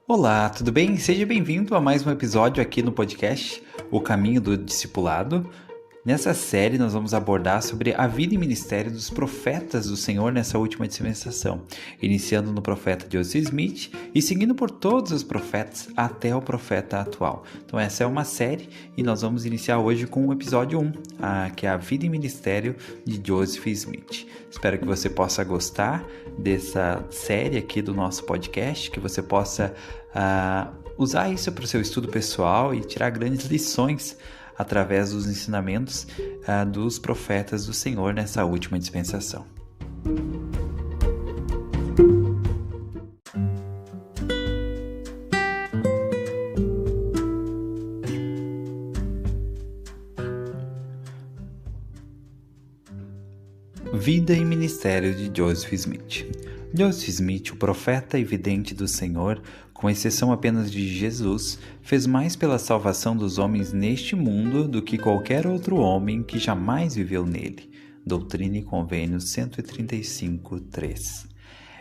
Olá, tudo bem? Seja bem-vindo a mais um episódio aqui no podcast O Caminho do Discipulado. Nessa série nós vamos abordar sobre a vida e ministério dos profetas do Senhor nessa última dispensação, iniciando no profeta Joseph Smith e seguindo por todos os profetas até o profeta atual. Então essa é uma série e nós vamos iniciar hoje com o episódio 1, que é a vida e ministério de Joseph Smith. Espero que você possa gostar dessa série aqui do nosso podcast, que você possa usar isso para o seu estudo pessoal e tirar grandes lições através dos ensinamentos dos profetas do Senhor nessa última dispensação. Vida e ministério de Joseph Smith. Joseph Smith, o profeta e vidente do Senhor, com exceção apenas de Jesus, fez mais pela salvação dos homens neste mundo do que qualquer outro homem que jamais viveu nele. Doutrina e Convênios 135:3.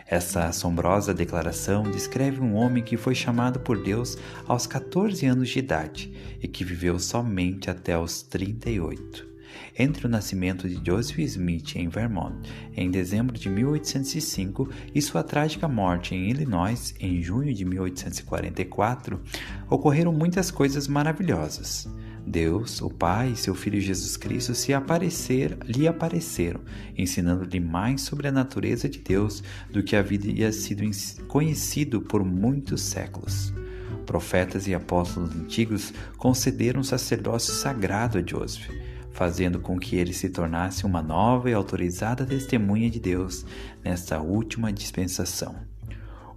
Essa assombrosa declaração descreve um homem que foi chamado por Deus aos 14 anos de idade e que viveu somente até os 38. Entre o nascimento de Joseph Smith em Vermont, em dezembro de 1805, e sua trágica morte em Illinois, em junho de 1844, ocorreram muitas coisas maravilhosas. Deus, o Pai e seu Filho Jesus Cristo lhe apareceram, ensinando-lhe mais sobre a natureza de Deus do que havia sido conhecido por muitos séculos. Profetas e apóstolos antigos concederam um sacerdócio sagrado a Joseph, fazendo com que ele se tornasse uma nova e autorizada testemunha de Deus nesta última dispensação.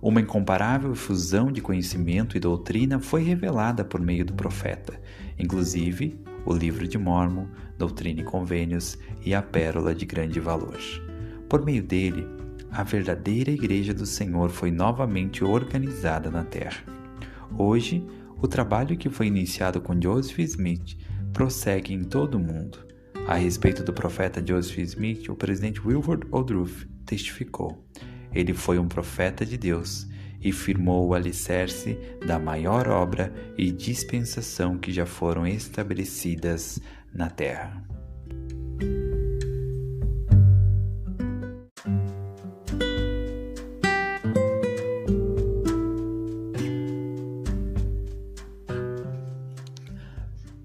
Uma incomparável fusão de conhecimento e doutrina foi revelada por meio do profeta, inclusive o Livro de Mórmon, Doutrina e Convênios e a Pérola de Grande Valor. Por meio dele, a verdadeira Igreja do Senhor foi novamente organizada na Terra. Hoje, o trabalho que foi iniciado com Joseph Smith prossegue em todo o mundo. A respeito do profeta Joseph Smith, o presidente Wilford Woodruff testificou: ele foi um profeta de Deus e firmou o alicerce da maior obra e dispensação que já foram estabelecidas na terra.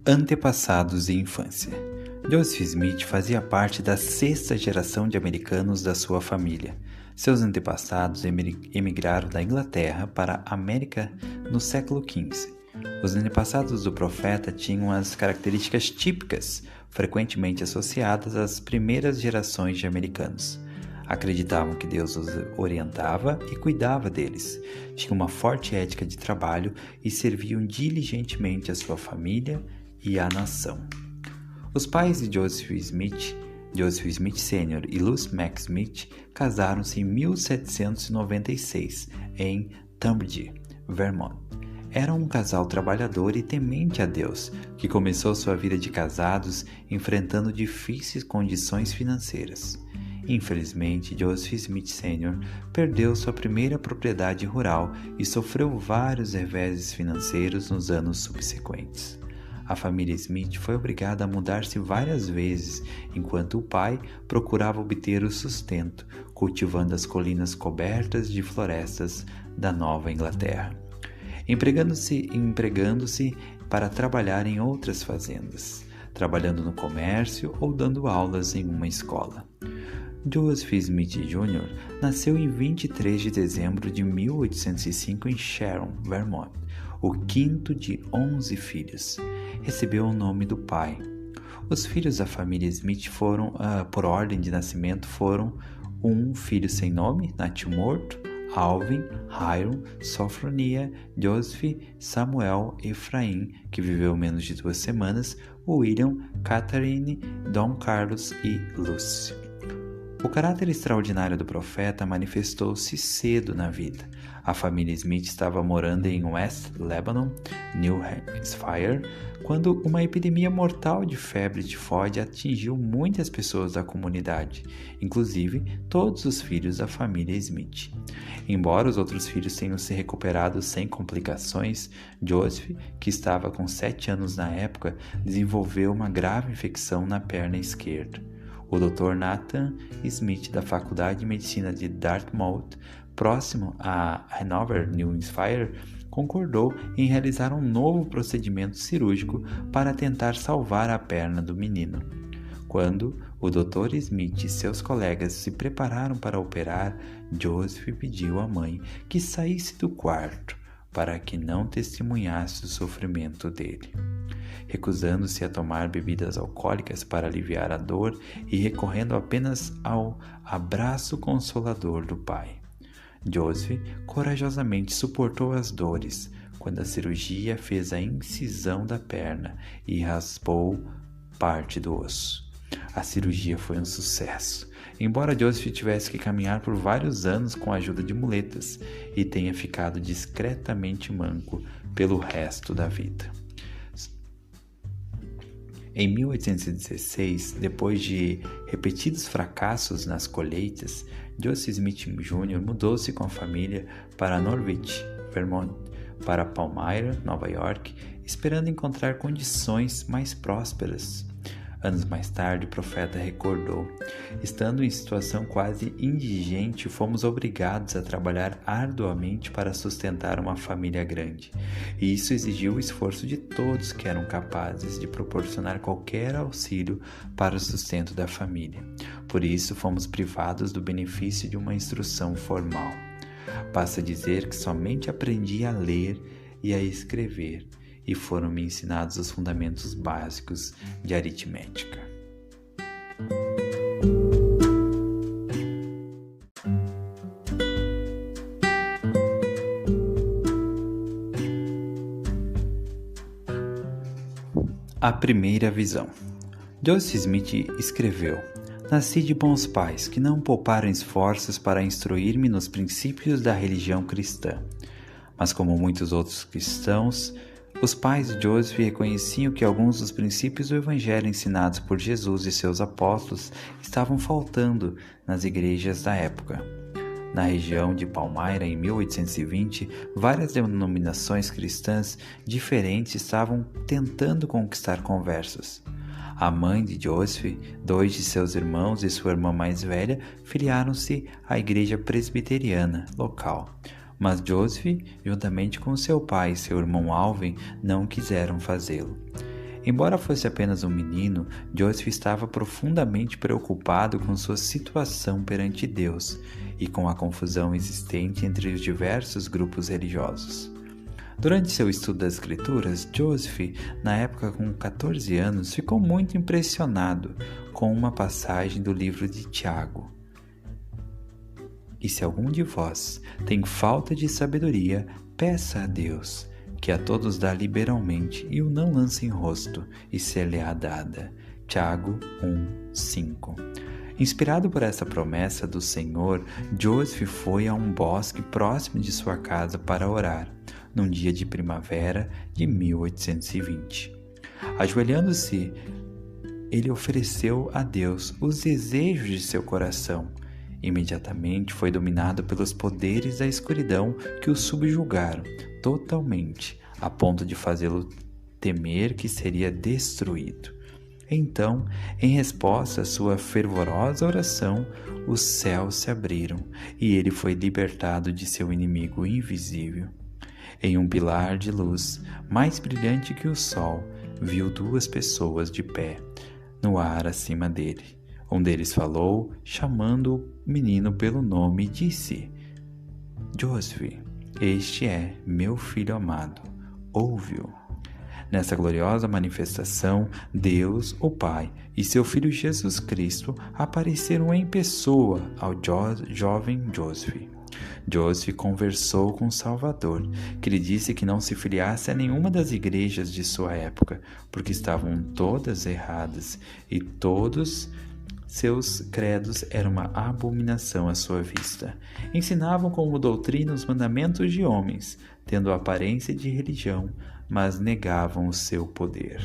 Antepassados e infância. Joseph Smith fazia parte da 6ª geração de americanos da sua família. Seus antepassados emigraram da Inglaterra para a América no século XV. Os antepassados do profeta tinham as características típicas, frequentemente associadas às primeiras gerações de americanos. Acreditavam que Deus os orientava e cuidava deles, tinham uma forte ética de trabalho e serviam diligentemente a sua família e a nação. Os pais de Joseph Smith Sr. e Lucy Mack Smith, casaram-se em 1796 em Tunbridge, Vermont. Eram um casal trabalhador e temente a Deus, que começou sua vida de casados enfrentando difíceis condições financeiras. Infelizmente, Joseph Smith Sr. perdeu sua primeira propriedade rural e sofreu vários reveses financeiros nos anos subsequentes. A família Smith foi obrigada a mudar-se várias vezes, enquanto o pai procurava obter o sustento, cultivando as colinas cobertas de florestas da Nova Inglaterra, empregando-se para trabalhar em outras fazendas, trabalhando no comércio ou dando aulas em uma escola. Joseph Smith Jr. nasceu em 23 de dezembro de 1805 em Sharon, Vermont, o quinto de 11 filhos. Recebeu o nome do pai. Os filhos da família Smith foram, por ordem de nascimento, foram um filho sem nome, natimorto, Alvin, Hiram, Sofronia, Joseph, Samuel, Efraim, que viveu menos de 2 semanas, William, Catherine, Dom Carlos e Lucy. O caráter extraordinário do profeta manifestou-se cedo na vida. A família Smith estava morando em West Lebanon, New Hampshire, quando uma epidemia mortal de febre tifoide atingiu muitas pessoas da comunidade, inclusive todos os filhos da família Smith. Embora os outros filhos tenham se recuperado sem complicações, Joseph, que estava com 7 anos na época, desenvolveu uma grave infecção na perna esquerda. O Dr. Nathan Smith, da Faculdade de Medicina de Dartmouth, próximo a Hanover, New Hampshire, concordou em realizar um novo procedimento cirúrgico para tentar salvar a perna do menino. Quando o Dr. Smith e seus colegas se prepararam para operar, Joseph pediu à mãe que saísse do quarto para que não testemunhasse o sofrimento dele. Recusando-se a tomar bebidas alcoólicas para aliviar a dor e recorrendo apenas ao abraço consolador do pai, Joseph corajosamente suportou as dores quando a cirurgia fez a incisão da perna e raspou parte do osso. A cirurgia foi um sucesso, embora Joseph tivesse que caminhar por vários anos com a ajuda de muletas e tenha ficado discretamente manco pelo resto da vida. Em 1816, depois de repetidos fracassos nas colheitas, Joseph Smith Jr. mudou-se com a família para Norwich, Vermont, para Palmyra, Nova York, esperando encontrar condições mais prósperas. Anos mais tarde, o profeta recordou: estando em situação quase indigente, fomos obrigados a trabalhar arduamente para sustentar uma família grande, e isso exigiu o esforço de todos que eram capazes de proporcionar qualquer auxílio para o sustento da família. Por isso, fomos privados do benefício de uma instrução formal. Basta dizer que somente aprendi a ler e a escrever, e foram-me ensinados os fundamentos básicos de aritmética. A primeira visão. Joseph Smith escreveu: Nasci de bons pais, que não pouparam esforços para instruir-me nos princípios da religião cristã. Mas como muitos outros cristãos, os pais de Joseph reconheciam que alguns dos princípios do Evangelho ensinados por Jesus e seus apóstolos estavam faltando nas igrejas da época. Na região de Palmyra, em 1820, várias denominações cristãs diferentes estavam tentando conquistar conversos. A mãe de Joseph, 2 de seus irmãos e sua irmã mais velha filiaram-se à igreja presbiteriana local. Mas Joseph, juntamente com seu pai e seu irmão Alvin, não quiseram fazê-lo. Embora fosse apenas um menino, Joseph estava profundamente preocupado com sua situação perante Deus e com a confusão existente entre os diversos grupos religiosos. Durante seu estudo das Escrituras, Joseph, na época com 14 anos, ficou muito impressionado com uma passagem do livro de Tiago. E se algum de vós tem falta de sabedoria, peça a Deus, que a todos dá liberalmente, e o não lança em rosto, e ser-lhe-á dada. Tiago 1:5. Inspirado por essa promessa do Senhor, Joseph foi a um bosque próximo de sua casa para orar, num dia de primavera de 1820. Ajoelhando-se, ele ofereceu a Deus os desejos de seu coração. Imediatamente foi dominado pelos poderes da escuridão que o subjugaram totalmente, a ponto de fazê-lo temer que seria destruído. Então, em resposta à sua fervorosa oração, os céus se abriram e ele foi libertado de seu inimigo invisível. Em um pilar de luz, mais brilhante que o sol, viu 2 pessoas de pé, no ar acima dele. Um deles falou, chamando o menino pelo nome, e disse: Joseph, este é meu filho amado, ouve-o. Nessa gloriosa manifestação, Deus, o Pai, e seu Filho Jesus Cristo apareceram em pessoa ao jovem Joseph. Joseph conversou com o Salvador, que lhe disse que não se filiasse a nenhuma das igrejas de sua época, porque estavam todas erradas e todos seus credos eram uma abominação à sua vista. Ensinavam como doutrina os mandamentos de homens, tendo a aparência de religião, mas negavam o seu poder.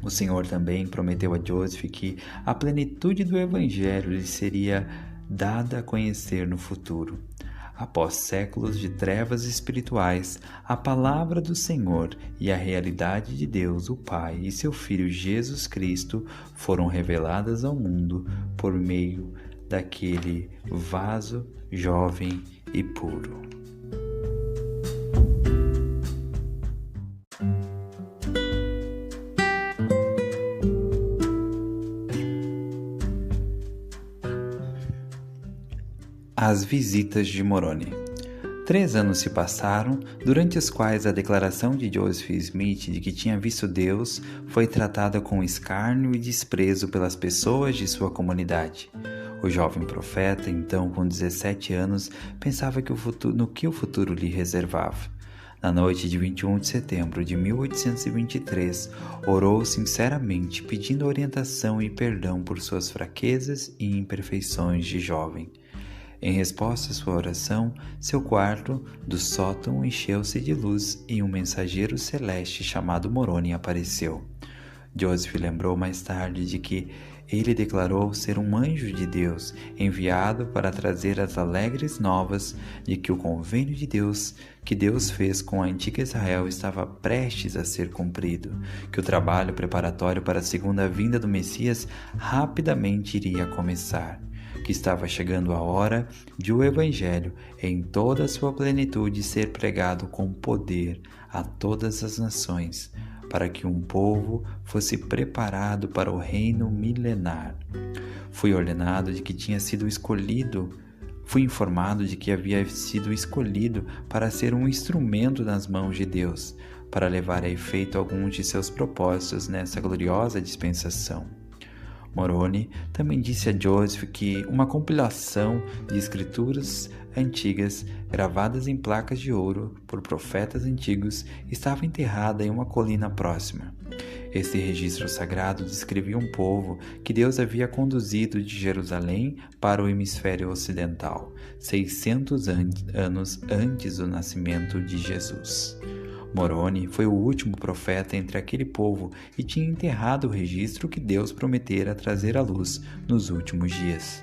O Senhor também prometeu a Joseph que a plenitude do Evangelho lhe seria dada a conhecer no futuro. Após séculos de trevas espirituais, a palavra do Senhor e a realidade de Deus, o Pai, e seu Filho Jesus Cristo foram reveladas ao mundo por meio daquele vaso jovem e puro. As visitas de Moroni. 3 anos se passaram, durante os quais a declaração de Joseph Smith de que tinha visto Deus foi tratada com escárnio e desprezo pelas pessoas de sua comunidade. O jovem profeta, então com 17 anos, pensava no que o futuro lhe reservava. Na noite de 21 de setembro de 1823, orou sinceramente, pedindo orientação e perdão por suas fraquezas e imperfeições de jovem. Em resposta à sua oração, seu quarto do sótão encheu-se de luz e um mensageiro celeste chamado Moroni apareceu. Joseph lembrou mais tarde de que ele declarou ser um anjo de Deus, enviado para trazer as alegres novas de que o convênio de Deus, que Deus fez com a antiga Israel, estava prestes a ser cumprido, que o trabalho preparatório para a segunda vinda do Messias rapidamente iria começar, que estava chegando a hora de o Evangelho, em toda a sua plenitude, ser pregado com poder a todas as nações, para que um povo fosse preparado para o reino milenar. Fui informado de que havia sido escolhido para ser um instrumento nas mãos de Deus, para levar a efeito alguns de seus propósitos nessa gloriosa dispensação. Moroni também disse a Joseph que uma compilação de escrituras antigas, gravadas em placas de ouro por profetas antigos, estava enterrada em uma colina próxima. Esse registro sagrado descrevia um povo que Deus havia conduzido de Jerusalém para o hemisfério ocidental, 600 anos antes do nascimento de Jesus. Moroni foi o último profeta entre aquele povo e tinha enterrado o registro que Deus prometera trazer à luz nos últimos dias.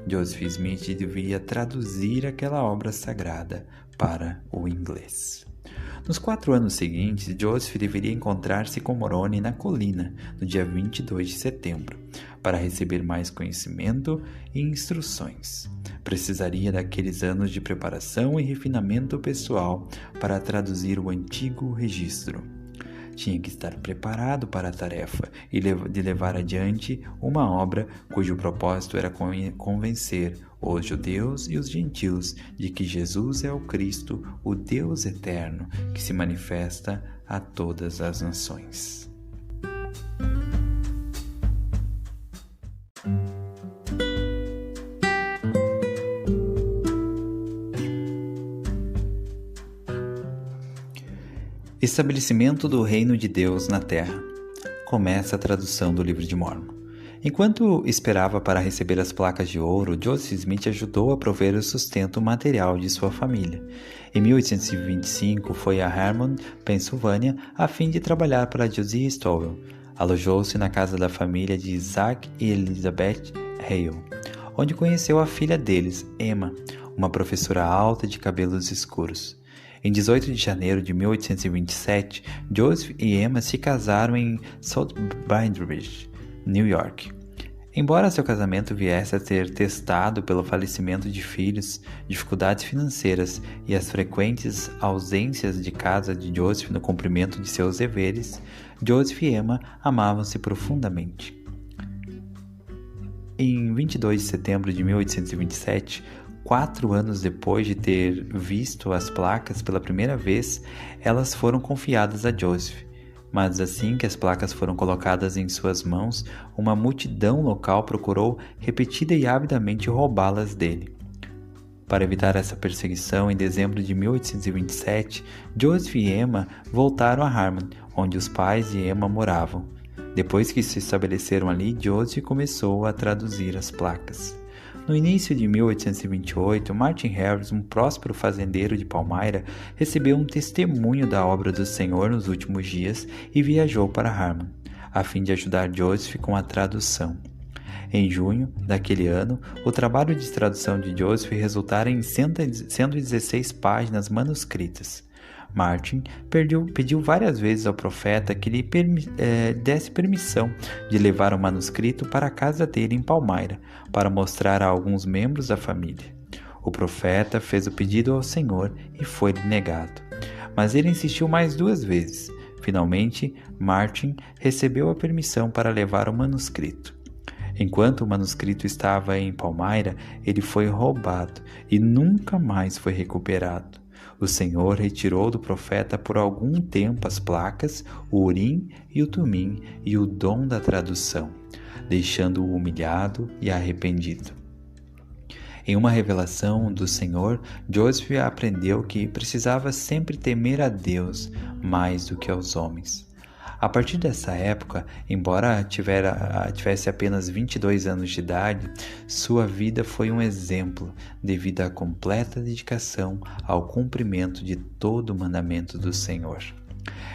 Joseph Smith devia traduzir aquela obra sagrada para o inglês. Nos 4 anos seguintes, Joseph deveria encontrar-se com Moroni na colina, no dia 22 de setembro, para receber mais conhecimento e instruções. Precisaria daqueles anos de preparação e refinamento pessoal para traduzir o antigo registro. Tinha que estar preparado para a tarefa e de levar adiante uma obra cujo propósito era convencer os judeus e os gentios de que Jesus é o Cristo, o Deus eterno, que se manifesta a todas as nações. Estabelecimento do Reino de Deus na Terra. Começa a tradução do Livro de Mórmon. Enquanto esperava para receber as placas de ouro, Joseph Smith ajudou a prover o sustento material de sua família. Em 1825, foi a Harmon, Pensilvânia, a fim de trabalhar para Josiah Stowell. Alojou-se na casa da família de Isaac e Elizabeth Hale, onde conheceu a filha deles, Emma, uma professora alta de cabelos escuros. Em 18 de janeiro de 1827, Joseph e Emma se casaram em South Bainbridge, New York. Embora seu casamento viesse a ser testado pelo falecimento de filhos, dificuldades financeiras e as frequentes ausências de casa de Joseph no cumprimento de seus deveres, Joseph e Emma amavam-se profundamente. Em 22 de setembro de 1827, 4 anos depois de ter visto as placas pela primeira vez, elas foram confiadas a Joseph. Mas assim que as placas foram colocadas em suas mãos, uma multidão local procurou repetida e avidamente roubá-las dele. Para evitar essa perseguição, em dezembro de 1827, Joseph e Emma voltaram a Harmon, onde os pais de Emma moravam. Depois que se estabeleceram ali, Joseph começou a traduzir as placas. No início de 1828, Martin Harris, um próspero fazendeiro de Palmyra, recebeu um testemunho da obra do Senhor nos últimos dias e viajou para Harmon, a fim de ajudar Joseph com a tradução. Em junho daquele ano, o trabalho de tradução de Joseph resultara em 116 páginas manuscritas. Martin pediu várias vezes ao profeta que lhe desse permissão de levar o manuscrito para a casa dele em Palmyra, para mostrar a alguns membros da família. O profeta fez o pedido ao Senhor e foi-lhe negado. Mas ele insistiu mais 2 vezes. Finalmente, Martin recebeu a permissão para levar o manuscrito. Enquanto o manuscrito estava em Palmyra, ele foi roubado e nunca mais foi recuperado. O Senhor retirou do profeta por algum tempo as placas, o Urim e o Tumim e o dom da tradução, deixando-o humilhado e arrependido. Em uma revelação do Senhor, Joseph aprendeu que precisava sempre temer a Deus mais do que aos homens. A partir dessa época, embora tivesse apenas 22 anos de idade, sua vida foi um exemplo devido à completa dedicação ao cumprimento de todo o mandamento do Senhor.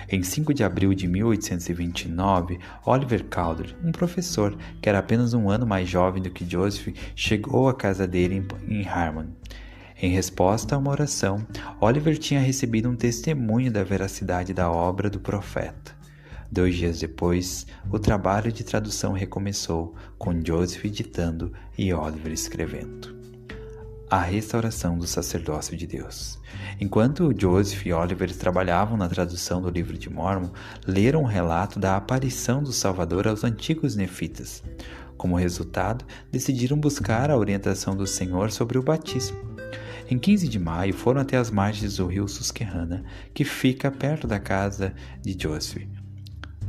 Em 5 de abril de 1829, Oliver Cowdery, um professor que era apenas um ano mais jovem do que Joseph, chegou à casa dele em Harmon. Em resposta a uma oração, Oliver tinha recebido um testemunho da veracidade da obra do profeta. 2 dias depois, o trabalho de tradução recomeçou, com Joseph ditando e Oliver escrevendo. A restauração do sacerdócio de Deus. Enquanto Joseph e Oliver trabalhavam na tradução do livro de Mórmon, leram um relato da aparição do Salvador aos antigos nefitas. Como resultado, decidiram buscar a orientação do Senhor sobre o batismo. Em 15 de maio, foram até as margens do rio Susquehanna, que fica perto da casa de Joseph,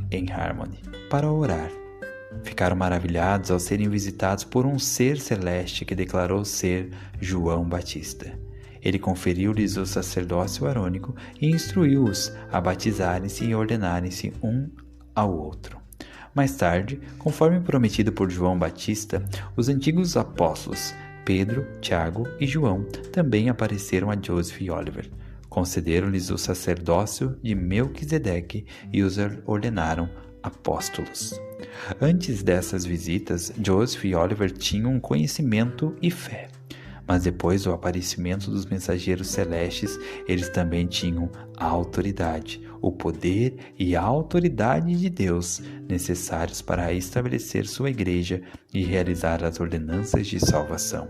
em Harmon, para orar. Ficaram maravilhados ao serem visitados por um ser celeste que declarou ser João Batista. Ele conferiu-lhes o sacerdócio arônico e instruiu-os a batizarem-se e ordenarem-se um ao outro. Mais tarde, conforme prometido por João Batista, os antigos apóstolos Pedro, Tiago e João também apareceram a Joseph e Oliver. Concederam-lhes o sacerdócio de Melquisedeque e os ordenaram apóstolos. Antes dessas visitas, Joseph e Oliver tinham conhecimento e fé, mas depois do aparecimento dos mensageiros celestes, eles também tinham a autoridade, o poder e a autoridade de Deus necessários para estabelecer sua igreja e realizar as ordenanças de salvação.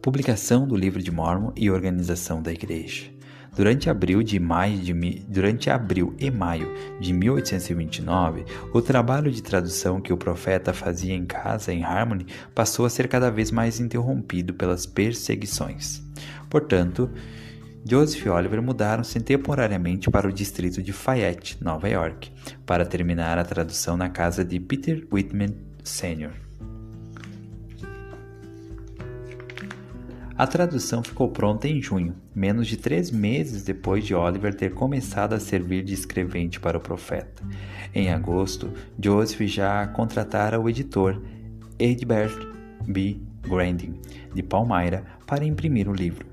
Publicação do Livro de Mórmon e organização da Igreja. Durante abril e maio de 1829, o trabalho de tradução que o profeta fazia em casa em Harmon passou a ser cada vez mais interrompido pelas perseguições. Portanto, Joseph e Oliver mudaram-se temporariamente para o distrito de Fayette, Nova York, para terminar a tradução na casa de Peter Whitman Sr. A tradução ficou pronta em junho, menos de 3 meses depois de Oliver ter começado a servir de escrevente para o profeta. Em agosto, Joseph já contratara o editor Egbert B. Grandin, de Palmyra, para imprimir o livro.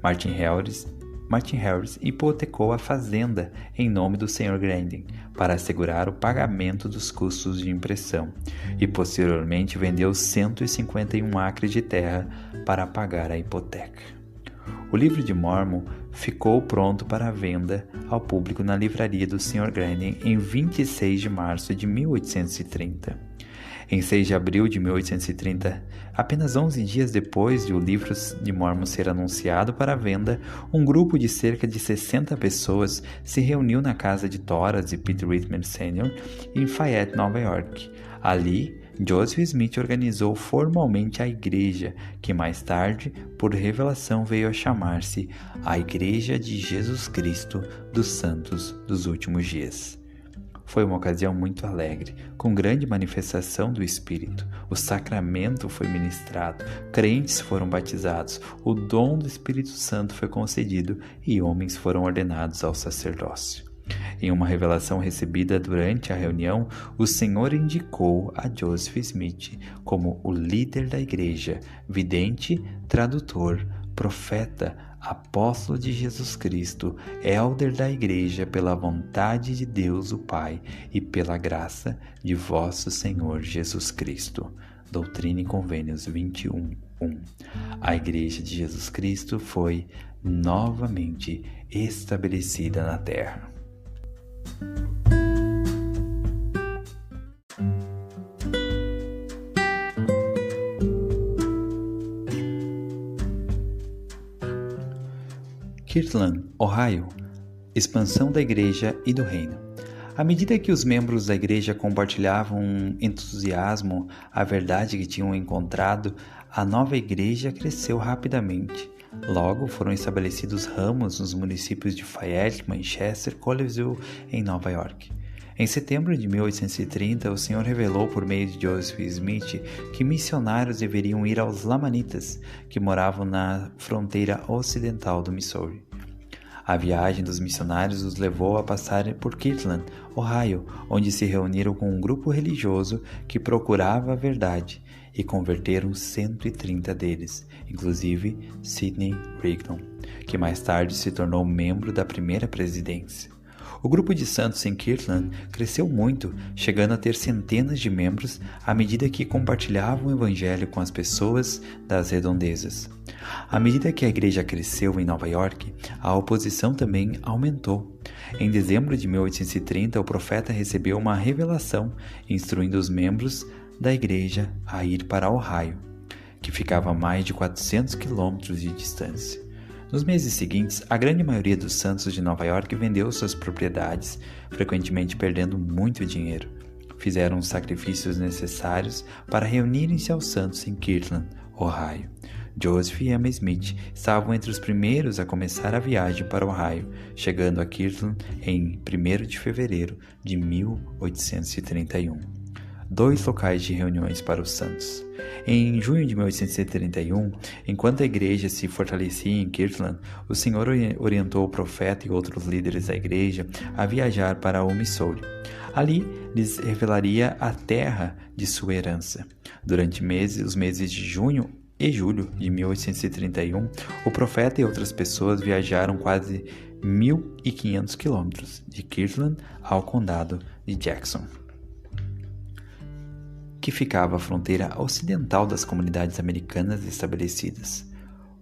Martin Harris hipotecou a fazenda em nome do Sr. Grandin para assegurar o pagamento dos custos de impressão e posteriormente vendeu 151 acres de terra para pagar a hipoteca. O livro de Mórmon ficou pronto para venda ao público na livraria do Sr. Grandin em 26 de março de 1830. Em 6 de abril de 1830, apenas 11 dias depois de o livro de Mórmon ser anunciado para venda, um grupo de cerca de 60 pessoas se reuniu na casa de Thoras e Peter Whitman Sr. em Fayette, Nova York. Ali, Joseph Smith organizou formalmente a igreja, que mais tarde, por revelação, veio a chamar-se a Igreja de Jesus Cristo dos Santos dos Últimos Dias. Foi uma ocasião muito alegre, com grande manifestação do Espírito. O sacramento foi ministrado, crentes foram batizados, o dom do Espírito Santo foi concedido e homens foram ordenados ao sacerdócio. Em uma revelação recebida durante a reunião, o Senhor indicou a Joseph Smith como o líder da igreja, vidente, tradutor, profeta, apóstolo de Jesus Cristo, elder da igreja pela vontade de Deus o Pai e pela graça de vosso Senhor Jesus Cristo. Doutrina e Convênios 21:1. A Igreja de Jesus Cristo foi novamente estabelecida na terra. Kirtland, Ohio. Expansão da Igreja e do Reino. À medida que os membros da igreja compartilhavam entusiasmo a verdade que tinham encontrado, a nova igreja cresceu rapidamente. Logo foram estabelecidos ramos nos municípios de Fayette, Manchester, Collegeville, em Nova York. Em setembro de 1830, o Senhor revelou por meio de Joseph Smith que missionários deveriam ir aos Lamanitas, que moravam na fronteira ocidental do Missouri. A viagem dos missionários os levou a passar por Kirtland, Ohio, onde se reuniram com um grupo religioso que procurava a verdade e converteram 130 deles, inclusive Sidney Rigdon, que mais tarde se tornou membro da primeira presidência. O grupo de santos em Kirtland cresceu muito, chegando a ter centenas de membros à medida que compartilhavam o evangelho com as pessoas das redondezas. À medida que a igreja cresceu em Nova York, a oposição também aumentou. Em dezembro de 1830, o profeta recebeu uma revelação instruindo os membros da igreja a ir para Ohio, que ficava a mais de 400 quilômetros de distância. Nos meses seguintes, a grande maioria dos santos de Nova York vendeu suas propriedades, frequentemente perdendo muito dinheiro. Fizeram os sacrifícios necessários para reunirem-se aos santos em Kirtland, Ohio. Joseph e Emma Smith estavam entre os primeiros a começar a viagem para Ohio, chegando a Kirtland em 1º de fevereiro de 1831. 2 locais de reuniões para os santos. Em junho de 1831, enquanto a igreja se fortalecia em Kirtland, o Senhor orientou o profeta e outros líderes da igreja a viajar para o Missouri. Ali, lhes revelaria a terra de sua herança. Durante os meses de junho e julho de 1831, o profeta e outras pessoas viajaram quase 1.500 quilômetros de Kirtland ao condado de Jackson, que ficava à fronteira ocidental das comunidades americanas estabelecidas.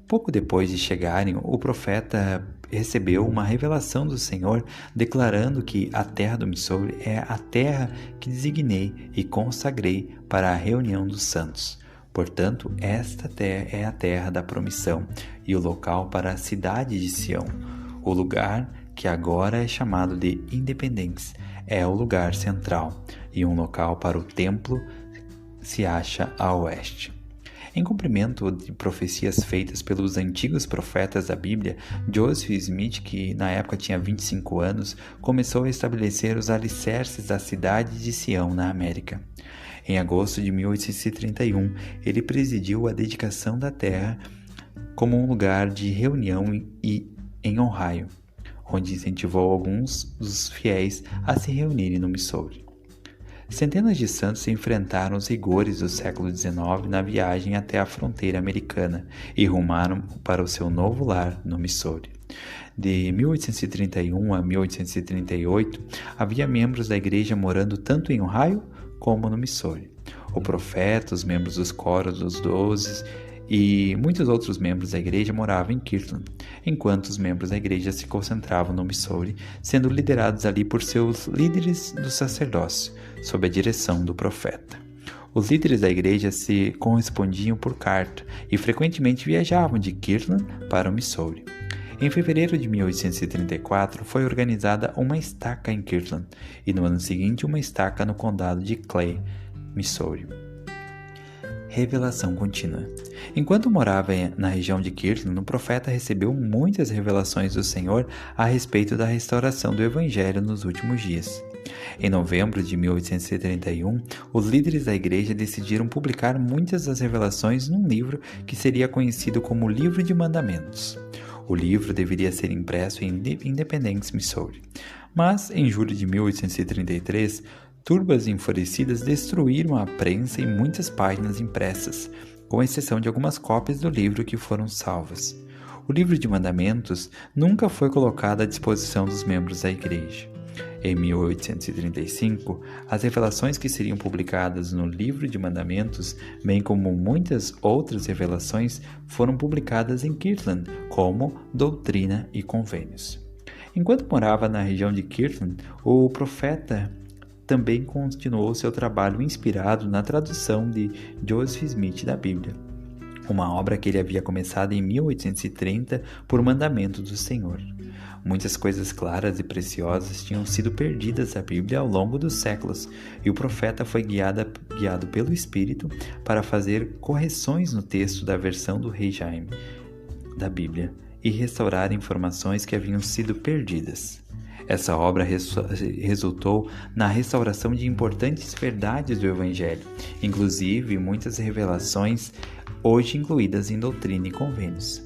Pouco depois de chegarem, o profeta recebeu uma revelação do Senhor declarando que a terra do Missouri é a terra que designei e consagrei para a reunião dos santos. Portanto, esta terra é a terra da promissão e o local para a cidade de Sião. O lugar que agora é chamado de Independence é o lugar central e um local para o templo se acha a oeste. Em cumprimento de profecias feitas pelos antigos profetas da Bíblia, Joseph Smith, que na época tinha 25 anos, começou a estabelecer os alicerces da cidade de Sião na América. Em agosto de 1831, ele presidiu a dedicação da terra como um lugar de reunião em Ohio, onde incentivou alguns dos fiéis a se reunirem no Missouri. Centenas de santos se enfrentaram os rigores do século XIX na viagem até a fronteira americana e rumaram para o seu novo lar no Missouri. De 1831 a 1838, havia membros da igreja morando tanto em Ohio como no Missouri. O profeta, os membros dos coros dos 12 e muitos outros membros da igreja moravam em Kirtland, enquanto os membros da igreja se concentravam no Missouri, sendo liderados ali por seus líderes do sacerdócio, sob a direção do profeta. Os líderes da igreja se correspondiam por carta e frequentemente viajavam de Kirtland para o Missouri. Em fevereiro de 1834, foi organizada uma estaca em Kirtland e no ano seguinte uma estaca no condado de Clay, Missouri. Revelação contínua. Enquanto morava na região de Kirtland, o profeta recebeu muitas revelações do Senhor a respeito da restauração do Evangelho nos últimos dias. Em novembro de 1831, os líderes da igreja decidiram publicar muitas das revelações num livro que seria conhecido como Livro de Mandamentos. O livro deveria ser impresso em Independence, Missouri. Mas, em julho de 1833, turbas enfurecidas destruíram a prensa e muitas páginas impressas, com exceção de algumas cópias do livro que foram salvas. O livro de mandamentos nunca foi colocado à disposição dos membros da igreja. Em 1835, as revelações que seriam publicadas no livro de mandamentos, bem como muitas outras revelações, foram publicadas em Kirtland como Doutrina e Convênios. Enquanto morava na região de Kirtland, o profeta também continuou seu trabalho inspirado na tradução de Joseph Smith da Bíblia, uma obra que ele havia começado em 1830 por mandamento do Senhor. Muitas coisas claras e preciosas tinham sido perdidas da Bíblia ao longo dos séculos, e o profeta foi guiado pelo Espírito para fazer correções no texto da versão do rei Jaime da Bíblia e restaurar informações que haviam sido perdidas. Essa obra resultou na restauração de importantes verdades do Evangelho, inclusive muitas revelações hoje incluídas em Doutrina e Convênios.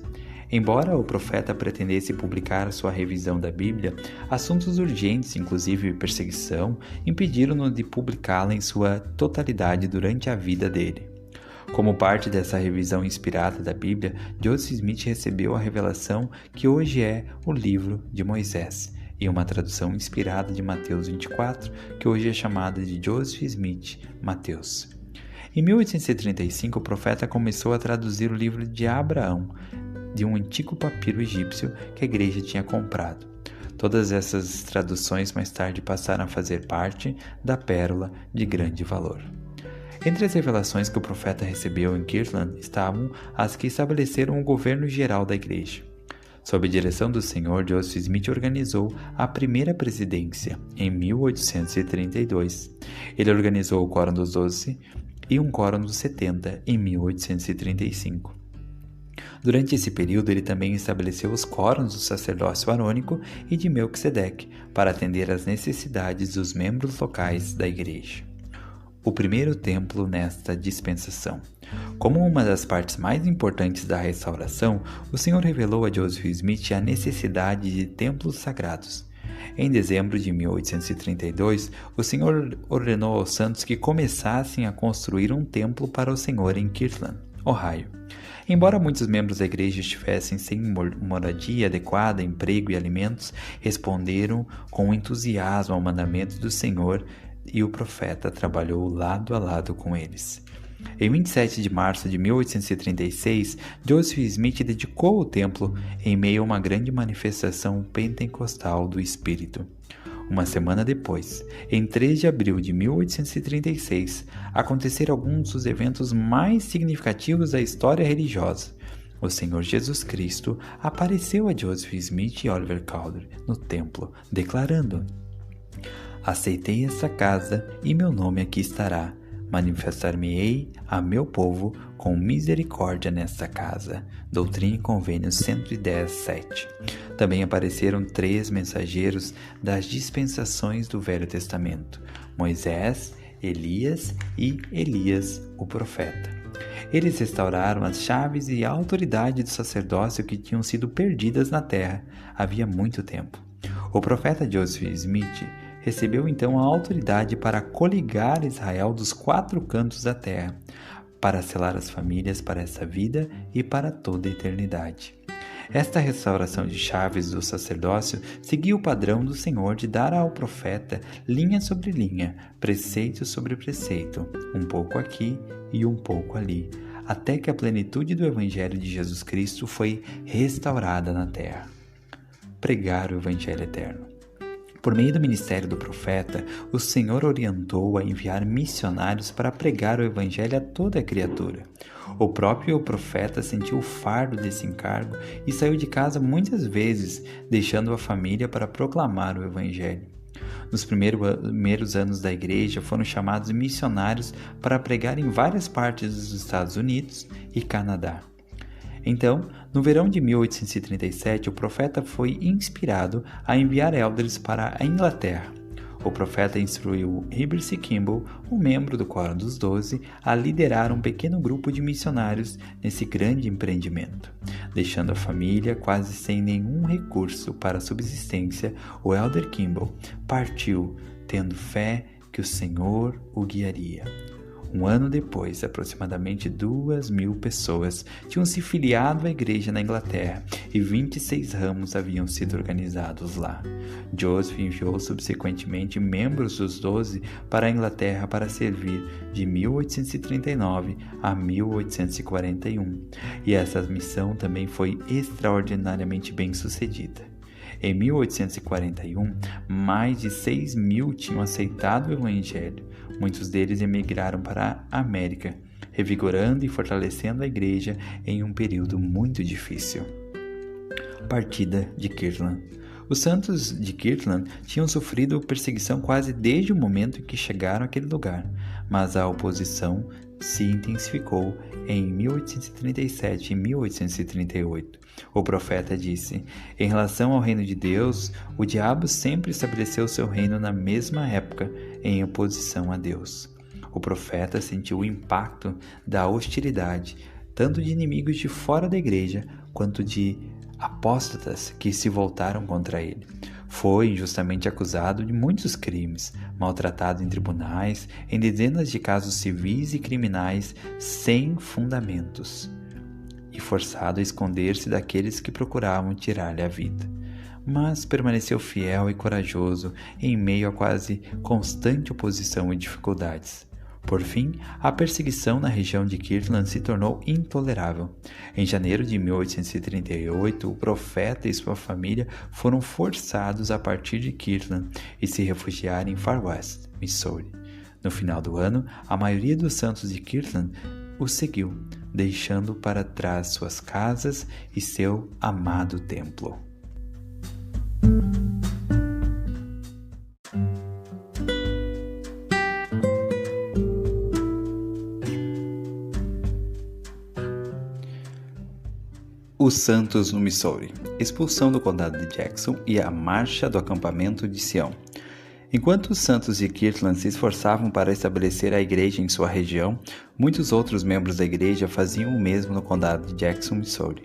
Embora o profeta pretendesse publicar sua revisão da Bíblia, assuntos urgentes, inclusive perseguição, impediram-no de publicá-la em sua totalidade durante a vida dele. Como parte dessa revisão inspirada da Bíblia, Joseph Smith recebeu a revelação que hoje é o livro de Moisés, e uma tradução inspirada de Mateus 24, que hoje é chamada de Joseph Smith Mateus. Em 1835, o profeta começou a traduzir o livro de Abraão, de um antigo papiro egípcio que a igreja tinha comprado. Todas essas traduções mais tarde passaram a fazer parte da Pérola de Grande Valor. Entre as revelações que o profeta recebeu em Kirtland estavam as que estabeleceram o governo geral da igreja. Sob a direção do Senhor, Joseph Smith organizou a primeira presidência, em 1832. Ele organizou o Quórum dos 12 e um Quórum dos 70, em 1835. Durante esse período, ele também estabeleceu os quórums do sacerdócio arônico e de Melquisedeque para atender às necessidades dos membros locais da igreja. O primeiro templo nesta dispensação. Como uma das partes mais importantes da restauração, o Senhor revelou a Joseph Smith a necessidade de templos sagrados. Em dezembro de 1832, o Senhor ordenou aos santos que começassem a construir um templo para o Senhor em Kirtland, Ohio. Embora muitos membros da igreja estivessem sem moradia adequada, emprego e alimentos, responderam com entusiasmo ao mandamento do Senhor, e o profeta trabalhou lado a lado com eles. Em 27 de março de 1836, Joseph Smith dedicou o templo em meio a uma grande manifestação pentecostal do Espírito. Uma semana depois, em 3 de abril de 1836, aconteceram alguns dos eventos mais significativos da história religiosa. O Senhor Jesus Cristo apareceu a Joseph Smith e Oliver Cowdery no templo, declarando: "Aceitei essa casa e meu nome aqui estará. Manifestar-me-ei a meu povo com misericórdia nesta casa." Doutrina e Convênios 110:7. Também apareceram 3 mensageiros das dispensações do Velho Testamento: Moisés, Elias e Elias, o profeta. Eles restauraram as chaves e a autoridade do sacerdócio que tinham sido perdidas na terra havia muito tempo. O profeta Joseph Smith recebeu então a autoridade para coligar Israel dos 4 cantos da terra, para selar as famílias para essa vida e para toda a eternidade. Esta restauração de chaves do sacerdócio seguia o padrão do Senhor de dar ao profeta linha sobre linha, preceito sobre preceito, um pouco aqui e um pouco ali, até que a plenitude do Evangelho de Jesus Cristo foi restaurada na terra. Pregar o Evangelho eterno. Por meio do ministério do profeta, o Senhor orientou a enviar missionários para pregar o Evangelho a toda a criatura. O próprio profeta sentiu o fardo desse encargo e saiu de casa muitas vezes, deixando a família para proclamar o Evangelho. Nos primeiros anos da igreja, foram chamados missionários para pregar em várias partes dos Estados Unidos e Canadá. Então, no verão de 1837, o profeta foi inspirado a enviar elders para a Inglaterra. O profeta instruiu Heber C. Kimball, um membro do Quórum dos 12, a liderar um pequeno grupo de missionários nesse grande empreendimento. Deixando a família quase sem nenhum recurso para a subsistência, o Elder Kimball partiu, tendo fé que o Senhor o guiaria. Um ano depois, aproximadamente 2.000 pessoas tinham se filiado à igreja na Inglaterra e 26 ramos haviam sido organizados lá. Joseph enviou subsequentemente membros dos 12 para a Inglaterra para servir de 1839 a 1841, e essa missão também foi extraordinariamente bem sucedida. Em 1841, mais de 6.000 tinham aceitado o Evangelho. Muitos deles emigraram para a América, revigorando e fortalecendo a igreja em um período muito difícil. Partida de Kirtland. Os santos de Kirtland tinham sofrido perseguição quase desde o momento em que chegaram àquele lugar, mas a oposição se intensificou em 1837 e 1838. O profeta disse: em relação ao reino de Deus, o diabo sempre estabeleceu seu reino na mesma época, em oposição a Deus. O profeta sentiu o impacto da hostilidade, tanto de inimigos de fora da igreja, quanto de apóstatas que se voltaram contra ele. Foi injustamente acusado de muitos crimes, maltratado em tribunais, em dezenas de casos civis e criminais sem fundamentos, e forçado a esconder-se daqueles que procuravam tirar-lhe a vida. Mas permaneceu fiel e corajoso em meio a quase constante oposição e dificuldades. Por fim, a perseguição na região de Kirtland se tornou intolerável. Em janeiro de 1838, o profeta e sua família foram forçados a partir de Kirtland e se refugiar em Far West, Missouri. No final do ano, a maioria dos santos de Kirtland o seguiu, deixando para trás suas casas e seu amado templo. Os santos no Missouri, expulsão do condado de Jackson e a marcha do acampamento de Sião. Enquanto os santos de Kirtland se esforçavam para estabelecer a igreja em sua região, muitos outros membros da igreja faziam o mesmo no condado de Jackson, Missouri.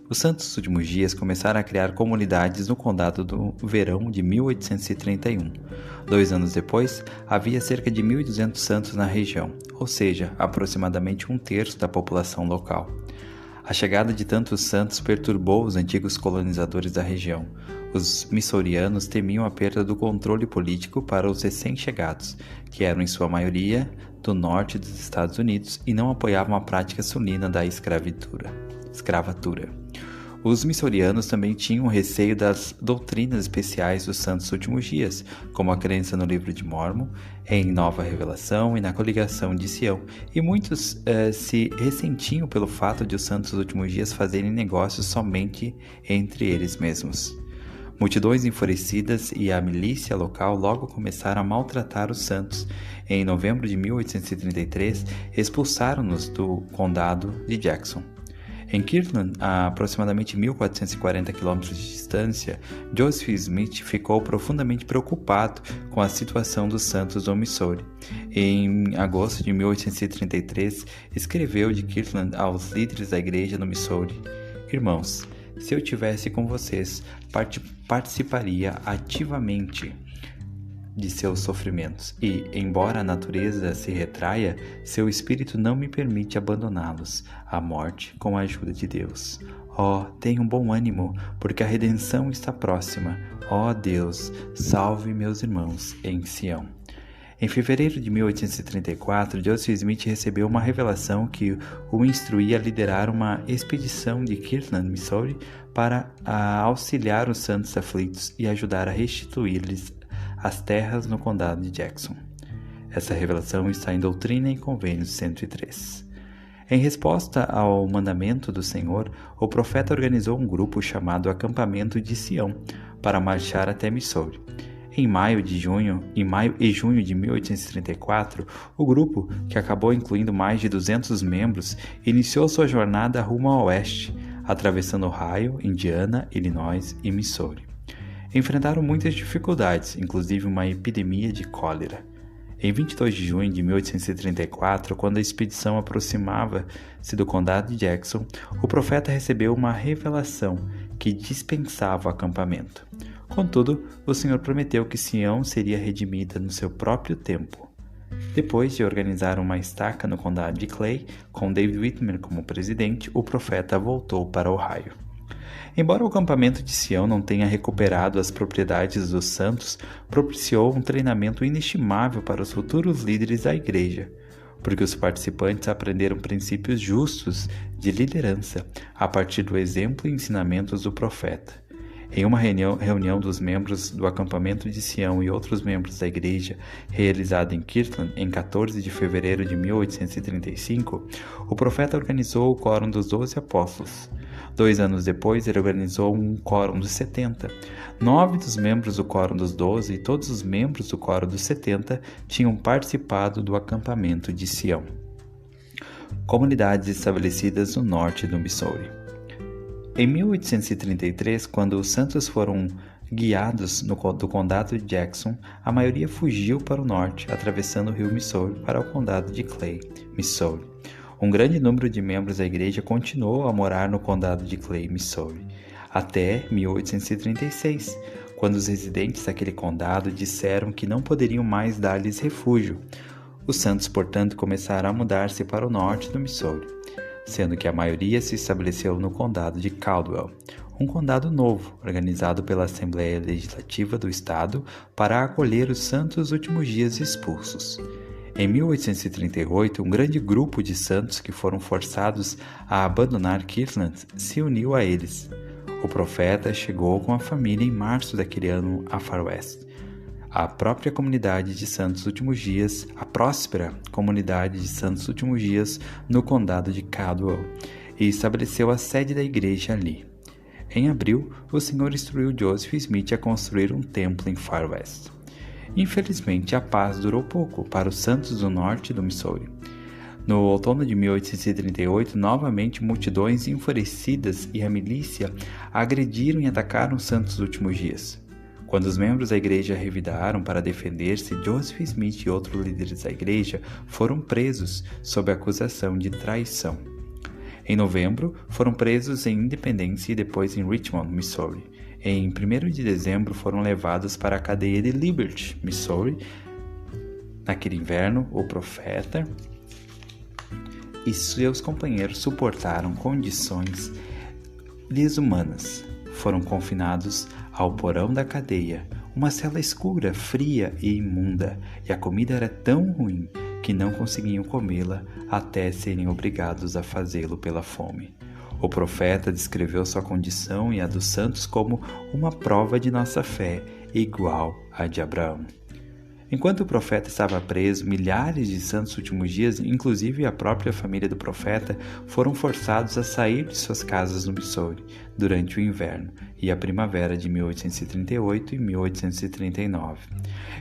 Os santos dos últimos dias começaram a criar comunidades no condado do verão de 1831. 2 anos depois, havia cerca de 1.200 santos na região, ou seja, aproximadamente 1/3 da população local. A chegada de tantos santos perturbou os antigos colonizadores da região. Os missourianos temiam a perda do controle político para os recém-chegados, que eram em sua maioria do norte dos Estados Unidos e não apoiavam a prática sulina da escravatura. Os missourianos também tinham receio das doutrinas especiais dos santos últimos dias, como a crença no livro de Mórmon, em nova revelação e na coligação de Sião, e muitos se ressentiam pelo fato de os santos dos últimos dias fazerem negócios somente entre eles mesmos. Multidões enfurecidas e a milícia local logo começaram a maltratar os santos. Em novembro de 1833, expulsaram-nos do condado de Jackson. Em Kirtland, a aproximadamente 1.440 km de distância, Joseph Smith ficou profundamente preocupado com a situação dos santos do Missouri. Em agosto de 1833, escreveu de Kirtland aos líderes da igreja no Missouri: Irmãos, se eu tivesse com vocês, participaria ativamente de seus sofrimentos e, embora a natureza se retraia, seu espírito não me permite abandoná-los à morte com a ajuda de Deus. Ó, tenham bom ânimo, porque a redenção está próxima. Ó Deus, salve meus irmãos em Sião. Em fevereiro de 1834, Joseph Smith recebeu uma revelação que o instruía a liderar uma expedição de Kirtland, Missouri, para auxiliar os santos aflitos e ajudar a restituir-lhes as terras no condado de Jackson. Essa revelação está em Doutrina e Convênios 103. Em resposta ao mandamento do Senhor, o profeta organizou um grupo chamado Acampamento de Sião para marchar até Missouri. Em maio e junho de 1834, o grupo, que acabou incluindo mais de 200 membros, iniciou sua jornada rumo ao oeste, atravessando Ohio, Indiana, Illinois e Missouri. Enfrentaram muitas dificuldades, inclusive uma epidemia de cólera. Em 22 de junho de 1834, quando a expedição aproximava-se do condado de Jackson, o profeta recebeu uma revelação que dispensava o acampamento. Contudo, o Senhor prometeu que Sião seria redimida no seu próprio tempo. Depois de organizar uma estaca no condado de Clay, com David Whitmer como presidente, o profeta voltou para Ohio. Embora o acampamento de Sião não tenha recuperado as propriedades dos santos, propiciou um treinamento inestimável para os futuros líderes da igreja, porque os participantes aprenderam princípios justos de liderança a partir do exemplo e ensinamentos do profeta. Em uma reunião dos membros do acampamento de Sião e outros membros da igreja, realizada em Kirtland em 14 de fevereiro de 1835, o profeta organizou o Quórum dos 12 Apóstolos. 2 anos depois, ele organizou um Quórum dos 70. 9 dos membros do Quórum dos 12 e todos os membros do Quórum dos 70 tinham participado do acampamento de Sião. Comunidades estabelecidas no norte do Missouri. Em 1833, quando os santos foram guiados do condado de Jackson, a maioria fugiu para o norte, atravessando o rio Missouri para o condado de Clay, Missouri. Um grande número de membros da igreja continuou a morar no condado de Clay, Missouri, até 1836, quando os residentes daquele condado disseram que não poderiam mais dar-lhes refúgio. Os santos, portanto, começaram a mudar-se para o norte do Missouri, sendo que a maioria se estabeleceu no condado de Caldwell, um condado novo, organizado pela Assembleia Legislativa do Estado para acolher os santos últimos dias expulsos. Em 1838, um grande grupo de santos que foram forçados a abandonar Kirtland se uniu a eles. O profeta chegou com a família em março daquele ano a Far West. A própria comunidade de Santos Últimos Dias, a próspera comunidade de Santos Últimos Dias no condado de Caldwell, e estabeleceu a sede da igreja ali. Em abril, o Senhor instruiu Joseph Smith a construir um templo em Far West. Infelizmente, a paz durou pouco para os santos do norte do Missouri. No outono de 1838, novamente multidões enfurecidas e a milícia agrediram e atacaram os santos últimos dias. Quando os membros da igreja revidaram para defender-se, Joseph Smith e outros líderes da igreja foram presos sob a acusação de traição. Em novembro, foram presos em Independência e depois em Richmond, Missouri. Em 1º de dezembro, foram levados para a cadeia de Liberty, Missouri. Naquele inverno, o profeta e seus companheiros suportaram condições desumanas. Foram confinados ao porão da cadeia, uma cela escura, fria e imunda, e a comida era tão ruim que não conseguiam comê-la até serem obrigados a fazê-lo pela fome. O profeta descreveu sua condição e a dos santos como uma prova de nossa fé, igual à de Abraão. Enquanto o profeta estava preso, milhares de santos últimos dias, inclusive a própria família do profeta, foram forçados a sair de suas casas no Missouri durante o inverno e a primavera de 1838 e 1839.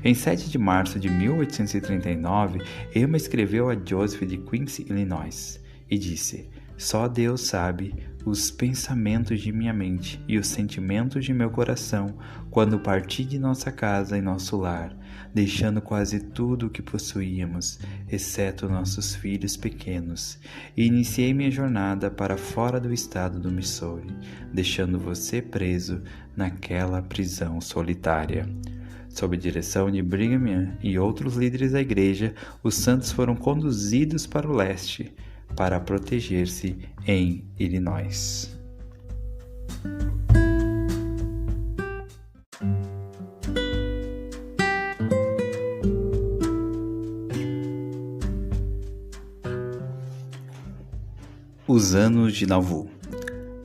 Em 7 de março de 1839, Emma escreveu a Joseph de Quincy, Illinois, e disse: "Só Deus sabe os pensamentos de minha mente e os sentimentos de meu coração quando parti de nossa casa e nosso lar, deixando quase tudo o que possuíamos, exceto nossos filhos pequenos, e iniciei minha jornada para fora do estado do Missouri, deixando você preso naquela prisão solitária." Sob a direção de Brigham Young e outros líderes da igreja, os santos foram conduzidos para o leste, para proteger-se em Illinois. Os anos de Nauvoo.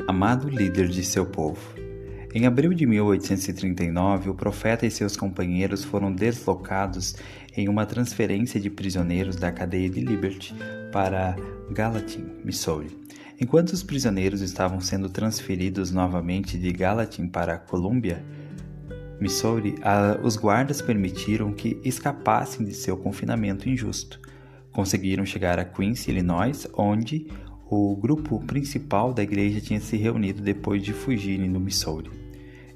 Amado líder de seu povo. Em abril de 1839, o profeta e seus companheiros foram deslocados em uma transferência de prisioneiros da cadeia de Liberty para Gallatin, Missouri. Enquanto os prisioneiros estavam sendo transferidos novamente de Gallatin para Columbia, Missouri, os guardas permitiram que escapassem de seu confinamento injusto. Conseguiram chegar a Quincy, Illinois, onde o grupo principal da igreja tinha se reunido depois de fugirem do Missouri.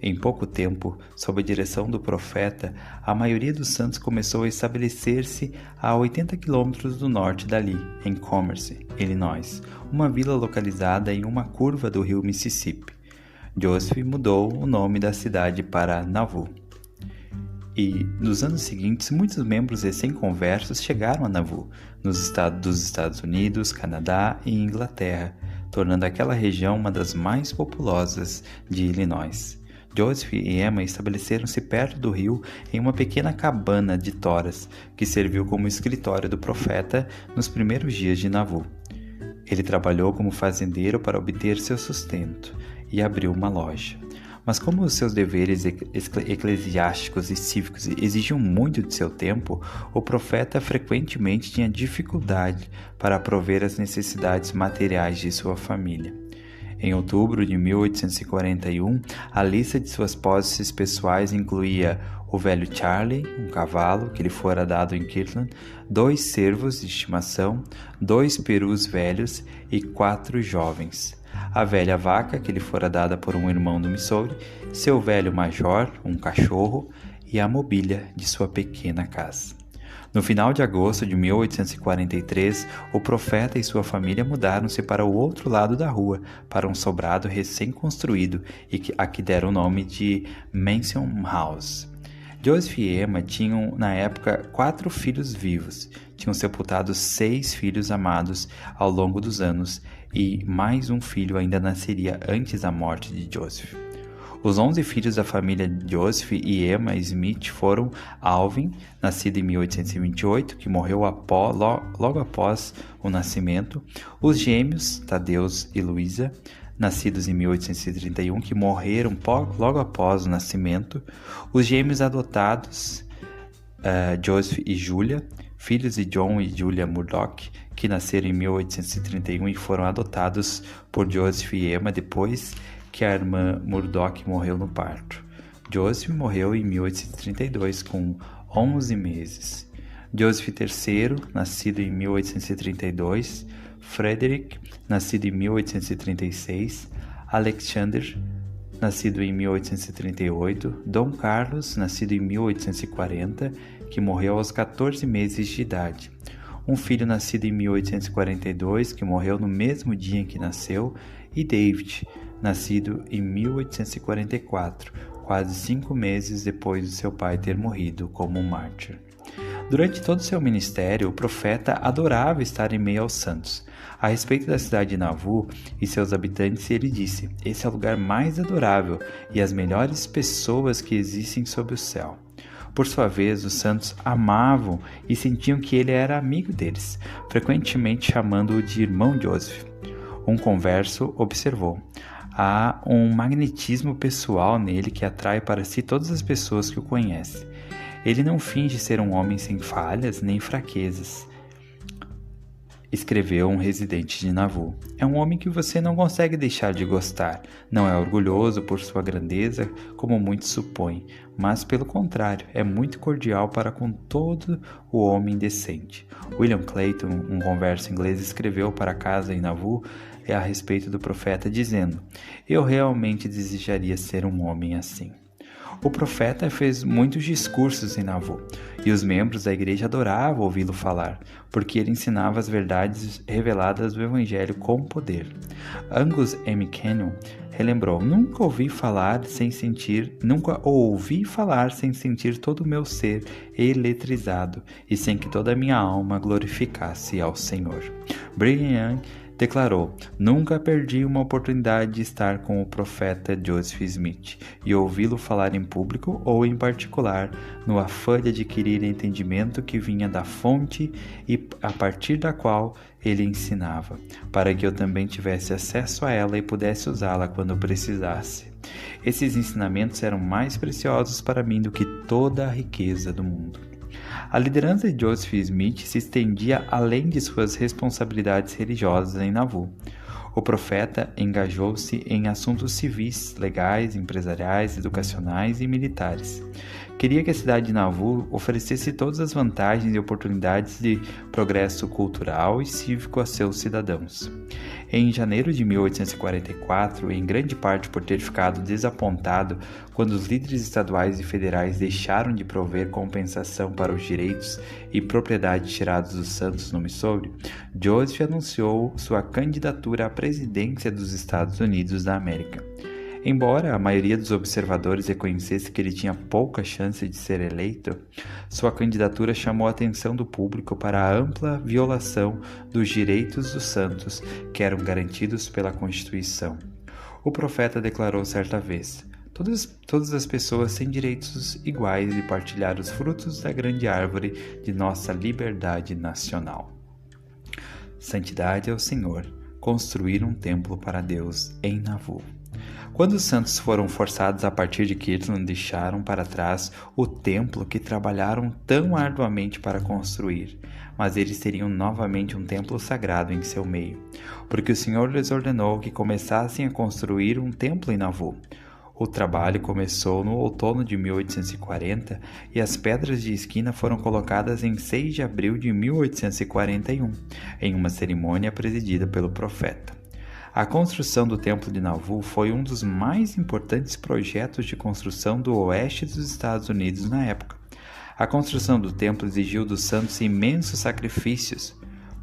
Em pouco tempo, sob a direção do profeta, a maioria dos santos começou a estabelecer-se a 80 quilômetros do norte dali, em Commerce, Illinois, uma vila localizada em uma curva do rio Mississippi. Joseph mudou o nome da cidade para Nauvoo. E, nos anos seguintes, muitos membros recém-conversos chegaram a Nauvoo, dos Estados Unidos, Canadá e Inglaterra, tornando aquela região uma das mais populosas de Illinois. Joseph e Emma estabeleceram-se perto do rio em uma pequena cabana de toras, que serviu como escritório do profeta nos primeiros dias de Nauvoo. Ele trabalhou como fazendeiro para obter seu sustento e abriu uma loja. Mas como os seus deveres eclesiásticos e cívicos exigiam muito de seu tempo, o profeta frequentemente tinha dificuldade para prover as necessidades materiais de sua família. Em outubro de 1841, a lista de suas posses pessoais incluía o velho Charlie, um cavalo que lhe fora dado em Kirtland, 2 cervos de estimação, 2 perus velhos e 4 jovens. A velha vaca que lhe fora dada por um irmão do Missouri, seu velho major, um cachorro e a mobília de sua pequena casa. No final de agosto de 1843, o profeta e sua família mudaram-se para o outro lado da rua, para um sobrado recém-construído e a que deram o nome de Mansion House. Joseph e Emma tinham, na época, 4 filhos vivos. Tinham sepultado 6 filhos amados ao longo dos anos e mais um filho ainda nasceria antes da morte de Joseph. Os 11 filhos da família Joseph e Emma Smith foram Alvin, nascido em 1828, que morreu logo após o nascimento, os gêmeos Tadeusz e Luisa, nascidos em 1831, que morreram logo após o nascimento, os gêmeos adotados Joseph e Julia, filhos de John e Julia Murdoch, que nasceram em 1831 e foram adotados por Joseph e Emma depois que a irmã Murdoch morreu no parto. Joseph morreu em 1832 com 11 meses. Joseph III, nascido em 1832, Frederick, nascido em 1836, Alexander, nascido em 1838, Dom Carlos, nascido em 1840, que morreu aos 14 meses de idade. Um filho nascido em 1842, que morreu no mesmo dia em que nasceu, e David, nascido em 1844, quase 5 meses depois de seu pai ter morrido como um mártir. Durante todo seu ministério, o profeta adorava estar em meio aos santos. A respeito da cidade de Nauvoo e seus habitantes, ele disse: "Esse é o lugar mais adorável e as melhores pessoas que existem sob o céu." Por sua vez, os santos amavam e sentiam que ele era amigo deles, frequentemente chamando-o de irmão Joseph. Um converso observou: "Há um magnetismo pessoal nele que atrai para si todas as pessoas que o conhecem. Ele não finge ser um homem sem falhas nem fraquezas", escreveu um residente de Nauvoo. "É um homem que você não consegue deixar de gostar. Não é orgulhoso por sua grandeza, como muitos supõem, mas, pelo contrário, é muito cordial para com todo o homem decente." William Clayton, um converso inglês, escreveu para casa em Nauvoo a respeito do profeta, dizendo: "Eu realmente desejaria ser um homem assim." O profeta fez muitos discursos em Nauvoo, e os membros da igreja adoravam ouvi-lo falar, porque ele ensinava as verdades reveladas do Evangelho com poder. Angus M. Cannon relembrou: nunca ouvi falar sem sentir todo o meu ser eletrizado, e sem que toda a minha alma glorificasse ao Senhor." Brigham Young declarou: "Nunca perdi uma oportunidade de estar com o profeta Joseph Smith e ouvi-lo falar em público ou em particular, no afã de adquirir entendimento que vinha da fonte e a partir da qual ele ensinava, para que eu também tivesse acesso a ela e pudesse usá-la quando precisasse. Esses ensinamentos eram mais preciosos para mim do que toda a riqueza do mundo." A liderança de Joseph Smith se estendia além de suas responsabilidades religiosas em Nauvoo. O profeta engajou-se em assuntos civis, legais, empresariais, educacionais e militares. queria que a cidade de Nauvoo oferecesse todas as vantagens e oportunidades de progresso cultural e cívico a seus cidadãos. Em janeiro de 1844, em grande parte por ter ficado desapontado quando os líderes estaduais e federais deixaram de prover compensação para os direitos e propriedade tirados dos santos no Missouri, Joseph anunciou sua candidatura à presidência dos Estados Unidos da América. Embora a maioria dos observadores reconhecesse que ele tinha pouca chance de ser eleito, sua candidatura chamou a atenção do público para a ampla violação dos direitos dos santos que eram garantidos pela Constituição. O profeta declarou certa vez: Todas as pessoas têm direitos iguais de partilhar os frutos da grande árvore de nossa liberdade nacional. Santidade ao Senhor, construir um templo para Deus em Nauvoo. Quando os santos foram forçados a partir de Kirtland, deixaram para trás o templo que trabalharam tão arduamente para construir, mas eles teriam novamente um templo sagrado em seu meio, porque o Senhor lhes ordenou que começassem a construir um templo em Nauvoo. O trabalho começou no outono de 1840 e as pedras de esquina foram colocadas em 6 de abril de 1841, em uma cerimônia presidida pelo profeta. A construção do Templo de Nauvoo foi um dos mais importantes projetos de construção do oeste dos Estados Unidos na época. A construção do templo exigiu dos santos imensos sacrifícios,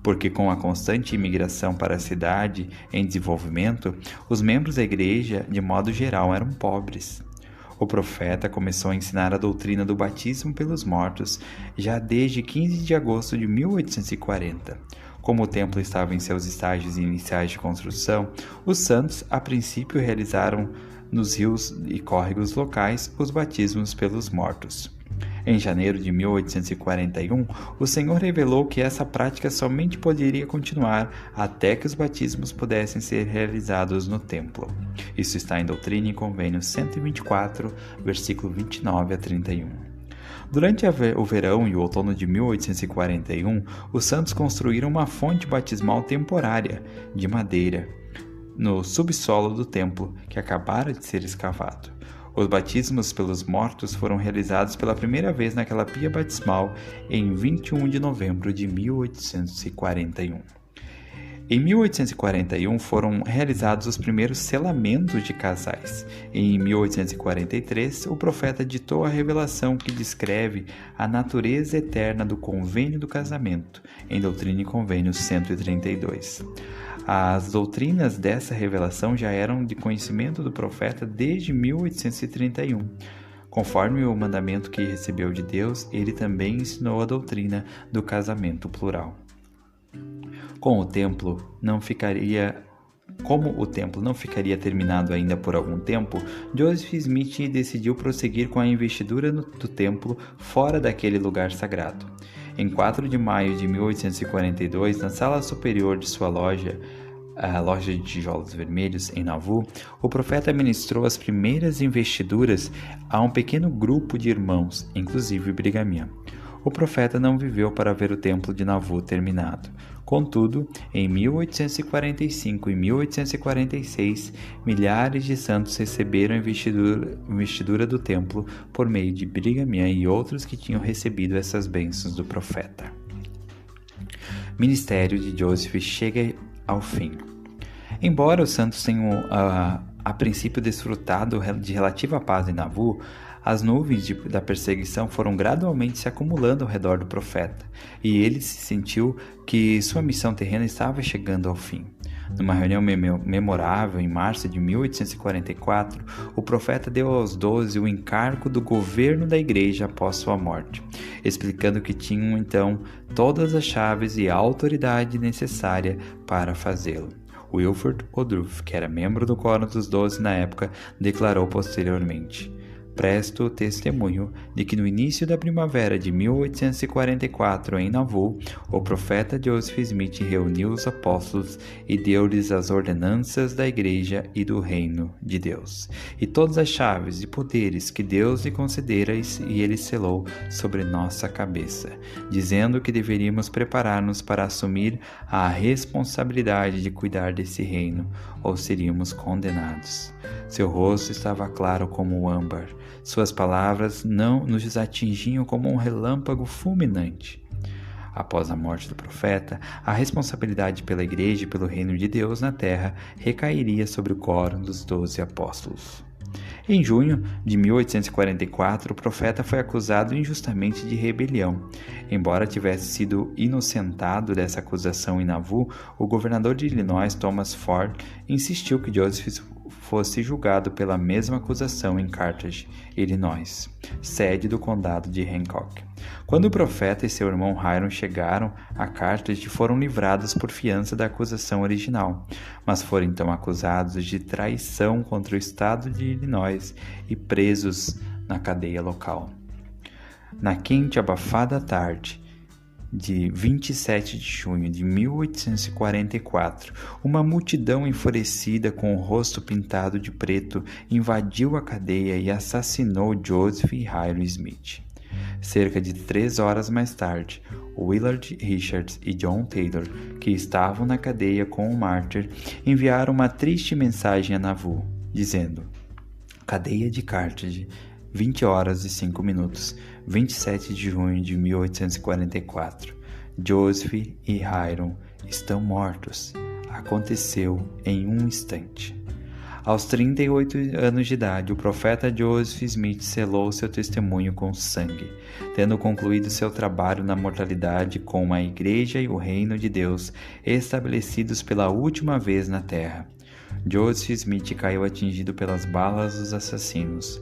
porque com a constante imigração para a cidade em desenvolvimento, os membros da igreja, de modo geral, eram pobres. O profeta começou a ensinar a doutrina do batismo pelos mortos já desde 15 de agosto de 1840. Como o templo estava em seus estágios iniciais de construção, os santos, a princípio, realizaram nos rios e córregos locais os batismos pelos mortos. Em janeiro de 1841, o Senhor revelou que essa prática somente poderia continuar até que os batismos pudessem ser realizados no templo. Isso está em Doutrina e Convênio 124, versículo 29 a 31. Durante o verão e o outono de 1841, os santos construíram uma fonte batismal temporária, de madeira, no subsolo do templo, que acabara de ser escavado. Os batismos pelos mortos foram realizados pela primeira vez naquela pia batismal em 21 de novembro de 1841. Em 1841 foram realizados os primeiros selamentos de casais. Em 1843, o profeta ditou a revelação que descreve a natureza eterna do convênio do casamento, em Doutrina e Convênio 132. As doutrinas dessa revelação já eram de conhecimento do profeta desde 1831. Conforme o mandamento que recebeu de Deus, ele também ensinou a doutrina do casamento plural. Como o templo não ficaria terminado ainda por algum tempo, Joseph Smith decidiu prosseguir com a investidura do templo fora daquele lugar sagrado. Em 4 de maio de 1842, na sala superior de sua loja, a loja de tijolos vermelhos em Nauvoo, o profeta ministrou as primeiras investiduras a um pequeno grupo de irmãos, inclusive Brigham Young. O profeta não viveu para ver o templo de Nauvoo terminado. Contudo, em 1845 e 1846, milhares de santos receberam a investidura do templo por meio de Brigham Young e outros que tinham recebido essas bênçãos do profeta. Ministério de Joseph chega ao fim. Embora os santos tenham a princípio desfrutado de relativa paz em Nauvoo, as nuvens da perseguição foram gradualmente se acumulando ao redor do profeta, e ele se sentiu que sua missão terrena estava chegando ao fim. Numa reunião memorável em março de 1844, o profeta deu aos 12 o encargo do governo da igreja após sua morte, explicando que tinham então todas as chaves e a autoridade necessária para fazê-lo. Wilford Woodruff, que era membro do Quórum dos 12 na época, declarou posteriormente: presto testemunho de que no início da primavera de 1844, em Nauvoo, o profeta Joseph Smith reuniu os apóstolos e deu-lhes as ordenanças da igreja e do reino de Deus, e todas as chaves e poderes que Deus lhe concedera, e ele selou sobre nossa cabeça, dizendo que deveríamos preparar-nos para assumir a responsabilidade de cuidar desse reino, ou seríamos condenados. Seu rosto estava claro como o âmbar, Suas palavras não nos atingiam como um relâmpago fulminante. Após a morte do profeta, a responsabilidade pela Igreja e pelo reino de Deus na terra recairia sobre o quórum dos 12 apóstolos. Em junho de 1844, o profeta foi acusado injustamente de rebelião. Embora tivesse sido inocentado dessa acusação em Nauvoo, o governador de Illinois, Thomas Ford, insistiu que Joseph fosse julgado pela mesma acusação em Carthage, Illinois, sede do condado de Hancock. Quando o profeta e seu irmão Hiram chegaram a Carthage, foram livrados por fiança da acusação original, mas foram então acusados de traição contra o estado de Illinois e presos na cadeia local. Na quente e abafada tarde de 27 de junho de 1844, uma multidão enfurecida com o rosto pintado de preto invadiu a cadeia e assassinou Joseph e Hiram Smith. Cerca de 3 horas mais tarde, Willard Richards e John Taylor, que estavam na cadeia com o mártir, enviaram uma triste mensagem a Nauvoo, dizendo: Cadeia de Carthage, 20 horas e 5 minutos, 27 de junho de 1844. Joseph e Hiram estão mortos. Aconteceu em um instante. Aos 38 anos de idade, o profeta Joseph Smith selou seu testemunho com sangue, tendo concluído seu trabalho na mortalidade com a Igreja e o Reino de Deus estabelecidos pela última vez na terra. Joseph Smith caiu atingido pelas balas dos assassinos.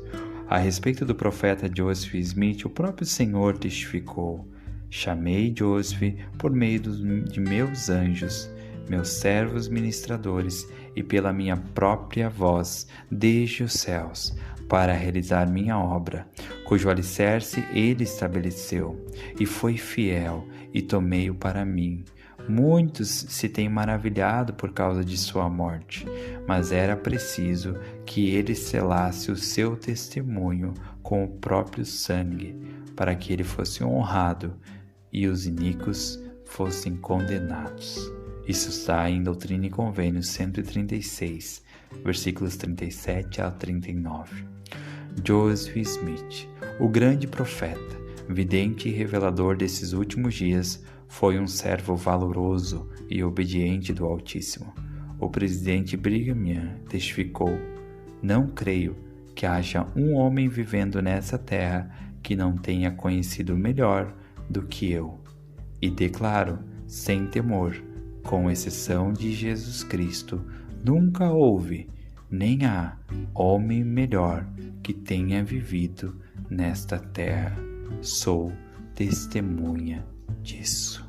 A respeito do profeta Joseph Smith, o próprio Senhor testificou: Chamei Joseph por meio de meus anjos, meus servos ministradores, e pela minha própria voz desde os céus, para realizar minha obra, cujo alicerce ele estabeleceu, e foi fiel, e tomei-o para mim. Muitos se têm maravilhado por causa de sua morte, mas era preciso que ele selasse o seu testemunho com o próprio sangue, para que ele fosse honrado e os iníquos fossem condenados. Isso está em Doutrina e Convênios 136, versículos 37 a 39. Joseph Smith, o grande profeta, vidente e revelador desses últimos dias, foi um servo valoroso e obediente do Altíssimo. O presidente Brigham Young testificou: Não creio que haja um homem vivendo nessa terra que não tenha conhecido melhor do que eu. E declaro, sem temor, com exceção de Jesus Cristo, nunca houve, nem há, homem melhor que tenha vivido nesta terra. Sou testemunha disso.